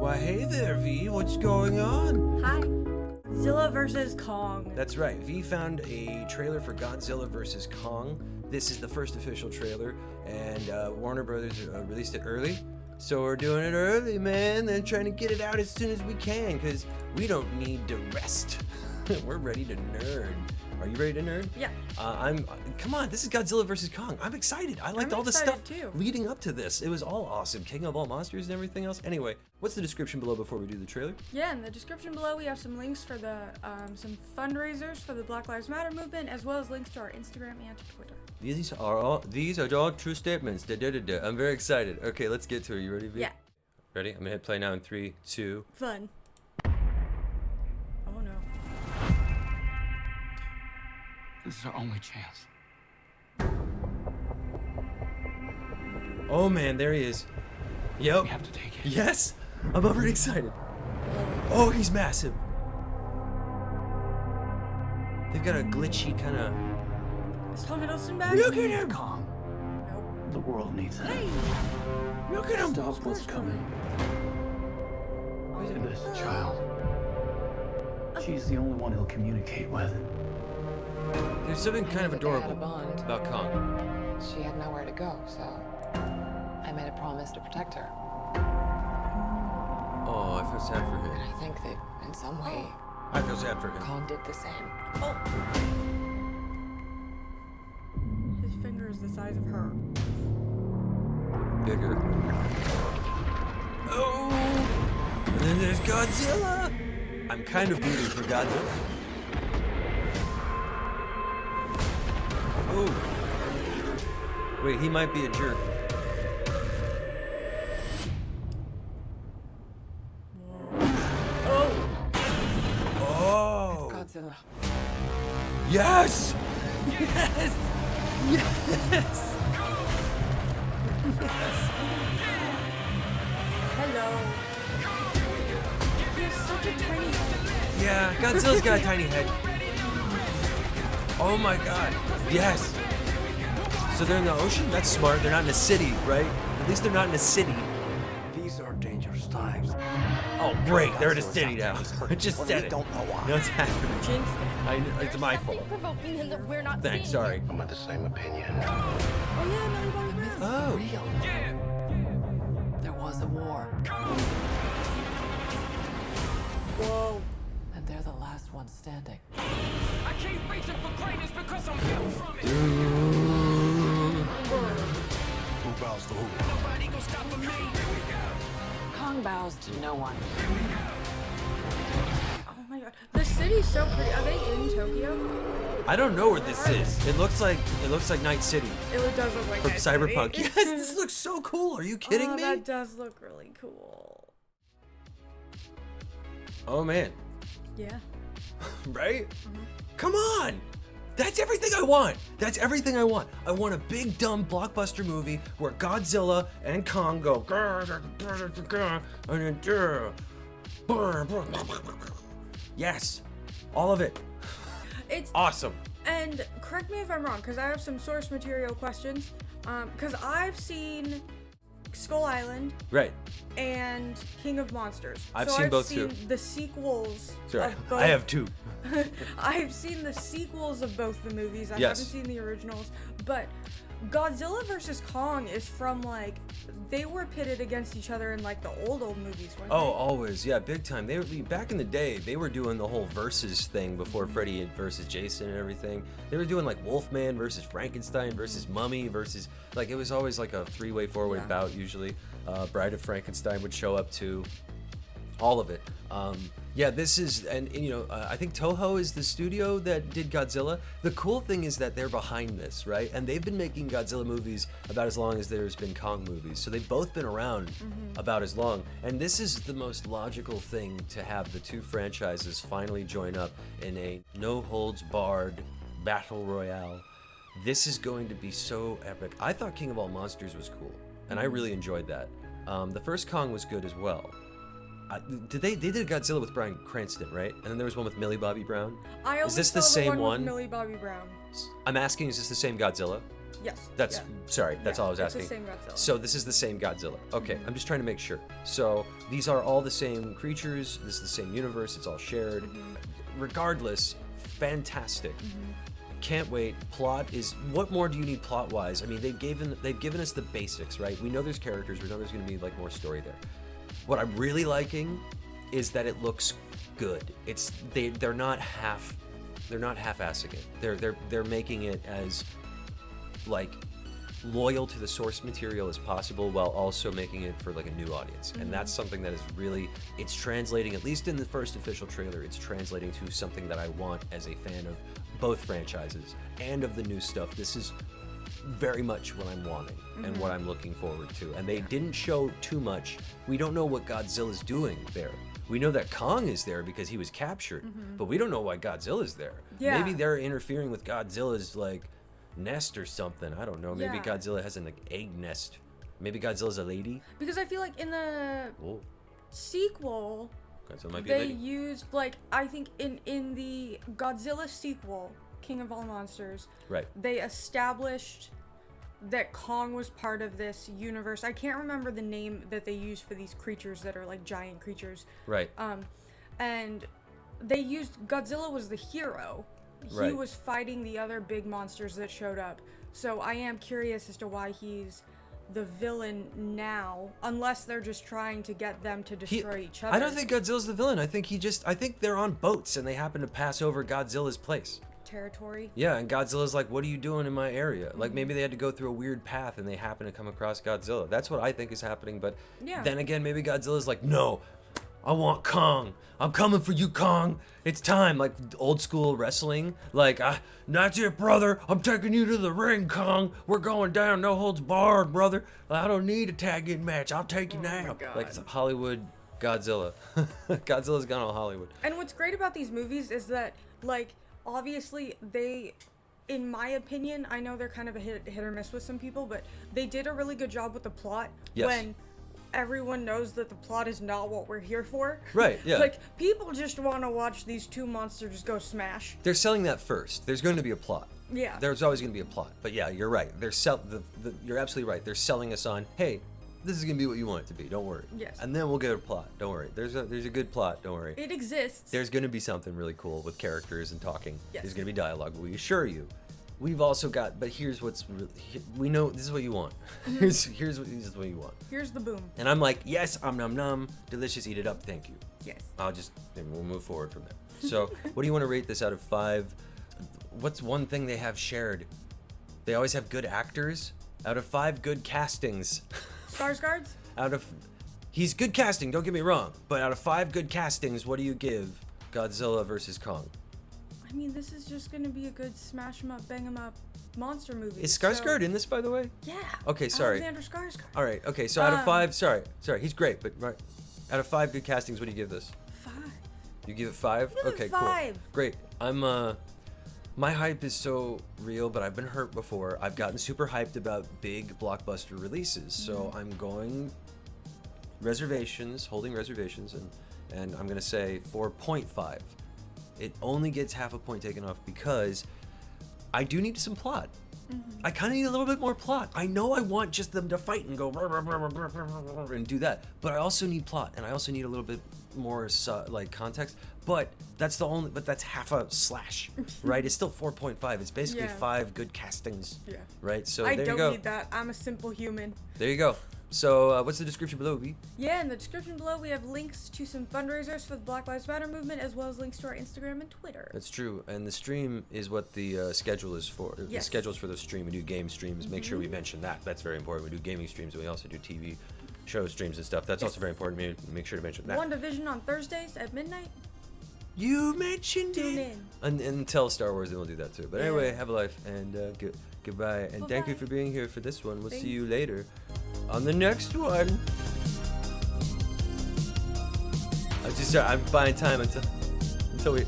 Why, hey there, V. What's going on? Hi. Godzilla vs. Kong. That's right. V found a trailer for Godzilla vs. Kong. This is the first official trailer, and Warner Brothers released it early. So we're doing it early, man, and trying to get it out as soon as we can, because we don't need to rest. We're ready to nerd. Are you ready to nerd? Yeah. Come on, this is Godzilla vs. Kong. I'm excited. I liked all the stuff too. leading up to this. It was all awesome. King of all monsters and everything else. Anyway, what's the description below before we do the trailer? Yeah, in the description below we have some links for the some fundraisers for the Black Lives Matter movement, as well as links to our Instagram and Twitter. These are all true statements. I'm very excited. Okay, let's get to it. You ready, V? Yeah. Ready? I'm gonna hit play now in 3, 2. Fun. Oh no. This is our only chance. Oh man, there he is. Yep. We have to take it. Yes! I'm already excited. Oh, he's massive. They've got a glitchy kind of... Is Tom Hiddleston back? Look at him! Calm. Nope. The world needs it. Hey! Look at him! Stop what's coming. Look at this child. She's the only one he'll communicate with. There's something kind of They had a adorable bond. about Kong. She had nowhere to go, so I made a promise to protect her. Oh, I feel sad for And him. I think that in some way, I feel sad for him. Kong did the same. Oh! His finger is the size of her. Bigger. Oh! And then there's Godzilla! I'm kind of rooting for Godzilla. Oh! Wait, he might be a jerk. Oh! Oh! Godzilla. Yes! Yes! Yes! Hello. He has such a tiny head. Yeah, Godzilla's got a tiny head. Oh my god. Yes. So they're in the ocean? That's smart. They're not in a city, right? At least they're not in a city. These are dangerous times. Oh, great. They're in a city now. I just said it. Don't know why. No, it's happening. Jinx. It's my fault. Provoking him that we're not Thanks, seeing. sorry. I'm of the same opinion. Oh yeah, Millie Bobby Brown. Oh. Real. There was a war, Whoa. and they're the last ones standing. I keep reaching for greatness because I'm built from it. Who bows to who? Nobody gon' stop me. Kong bows to no one. Oh my god. The city's so pretty. Are they in Tokyo? I don't know where this is. It looks like Night City It does look like from Night Cyberpunk. City. Yes, this looks so cool. Are you kidding Oh, me? that does look really cool. Oh man. Yeah. Right? Come on! That's everything I want! That's everything I want. I want a big, dumb blockbuster movie where Godzilla and Kong go. Yes! All of it. It's Awesome. and correct me if I'm wrong, because I have some source material questions. Because I've seen Skull Island Right. and King of Monsters. I've so seen I've both seen too. the sequels Sorry. of both. I have 2. I've seen the sequels of both the movies. I Yes. haven't seen the originals, but Godzilla vs. Kong is from like they were pitted against each other in like the old movies, weren't Oh, they? always. Yeah, big time. They were back in the day. They were doing the whole versus thing before Freddy versus Jason and everything. They were doing like Wolfman versus Frankenstein versus Mummy versus like it was always like a 3-way, 4-way Yeah. bout usually. Bride of Frankenstein would show up too. All of it. Yeah, this is, and you know, I think Toho is the studio that did Godzilla. The cool thing is that they're behind this, right? And they've been making Godzilla movies about as long as there's been Kong movies. So they've both been around about as long. And this is the most logical thing to have the two franchises finally join up in a no-holds-barred battle royale. This is going to be so epic. I thought King of All Monsters was cool, and I really enjoyed that. The first Kong was good as well. They did a Godzilla with Bryan Cranston, right? And then there was one with Millie Bobby Brown. I Is always this the saw same one? one? With Millie Bobby Brown. I'm asking, is this the same Godzilla? Yes. That's yeah. sorry. That's Yeah, all I was it's the asking. same Godzilla. So this is the same Godzilla. Okay, I'm just trying to make sure. So these are all the same creatures. This is the same universe. It's all shared. Regardless, fantastic. Can't wait. Plot is. What more do you need plot wise? I mean, they've given us the basics, right? We know there's characters. We know there's going to be like more story there. What I'm really liking is that it looks good. They're not half-assing it. They're making it as like loyal to the source material as possible while also making it for like a new audience. And that's something that is really, it's translating, at least in the first official trailer, it's translating to something that I want as a fan of both franchises and of the new stuff. This is very much what I'm wanting and what I'm looking forward to. And they didn't show too much. We don't know what Godzilla's doing there. We know that Kong is there because he was captured, but we don't know why Godzilla's there. Yeah. Maybe they're interfering with Godzilla's like nest or something. I don't know. Maybe Yeah. Godzilla has an like, egg nest. Maybe Godzilla's a lady. Because I feel like in the Oh, sequel, Godzilla might be a they lady. used like I think in the Godzilla sequel, King of All Monsters, Right. they established that Kong was part of this universe. I can't remember the name that they used for these creatures that are like giant creatures. Right. And they used Godzilla was the hero. He Right. was fighting the other big monsters that showed up. So I am curious as to why he's the villain now, unless they're just trying to get them to destroy each other. I don't think Godzilla's the villain. I think I think they're on boats and they happen to pass over Godzilla's place. territory. Yeah, and Godzilla's like, what are you doing in my area? Like maybe they had to go through a weird path and they happen to come across Godzilla. That's what I think is happening. But Yeah. then again, maybe Godzilla's like, no, I want Kong. I'm coming for you, Kong. It's time. Like old school wrestling. Like, that's it, brother. I'm taking you to the ring, Kong. We're going down. No holds barred, brother. I don't need a tag in match. I'll take you now. God. Like it's Hollywood Godzilla. Godzilla's gone all Hollywood. And what's great about these movies is that, like, obviously they, in my opinion, I know they're kind of a hit or miss with some people, but they did a really good job with the plot. Yes. When everyone knows that the plot is not what we're here for. Right, yeah. Like, people just want to watch these two monsters go smash. They're selling that first. There's going to be a plot. Yeah. There's always going to be a plot. But yeah, you're right. You're absolutely right. They're selling us on, hey, this is going to be what you want it to be. Don't worry. Yes. And then we'll get a plot. Don't worry. There's a good plot. Don't worry. It exists. There's going to be something really cool with characters and talking. Yes. There's going to be dialogue. We assure you. We've also got, but here's what's really, we know this is what you want. This is what you want. Here's the boom. And I'm like, yes, nom nom, delicious, eat it up, thank you. Yes. Then we'll move forward from there. So, what do you want to rate this out of 5? What's one thing they have shared? They always have good actors. Out of 5 good castings. Skarsgård? He's good casting, don't get me wrong. But out of 5 good castings, what do you give Godzilla versus Kong? I mean, this is just gonna be a good smash 'em up, bang 'em up monster movie. Is Skarsgård in this, by the way? Yeah. Okay, sorry. Alexander Skarsgård. All right, okay. So out of 5, sorry, he's great, but right, out of 5 good castings, what do you give this? 5. You give it 5? Give it Okay, 5. cool. Great. I'm my hype is so real, but I've been hurt before. I've gotten super hyped about big blockbuster releases, so I'm going holding reservations, and I'm gonna say 4.5. It only gets half a point taken off because I do need some plot. I kind of need a little bit more plot. I know I want just them to fight and go and do that, but I also need plot, and I also need a little bit more like context. But that's that's half a slash, right? It's still 4.5. It's basically Yeah. 5 good castings, Yeah. right? So I there don't you go. need that. I'm a simple human. There you go. So what's the description below, V? Yeah, in the description below we have links to some fundraisers for the Black Lives Matter movement, as well as links to our Instagram and Twitter. That's true, and the stream is what the schedule is for. The Yes. schedule's for the stream. We do game streams. Make sure we mention that. That's very important. We do gaming streams, and we also do TV show streams and stuff. That's also very important. Make sure to mention that. One Division on Thursdays at midnight. You mentioned Tune it. in. And until Star Wars, then we'll do that too. But Yeah. anyway, have a life and goodbye. And thank you Bye-bye. for being here for this one. We'll Thank see you later on the next one. I'm buying time until we.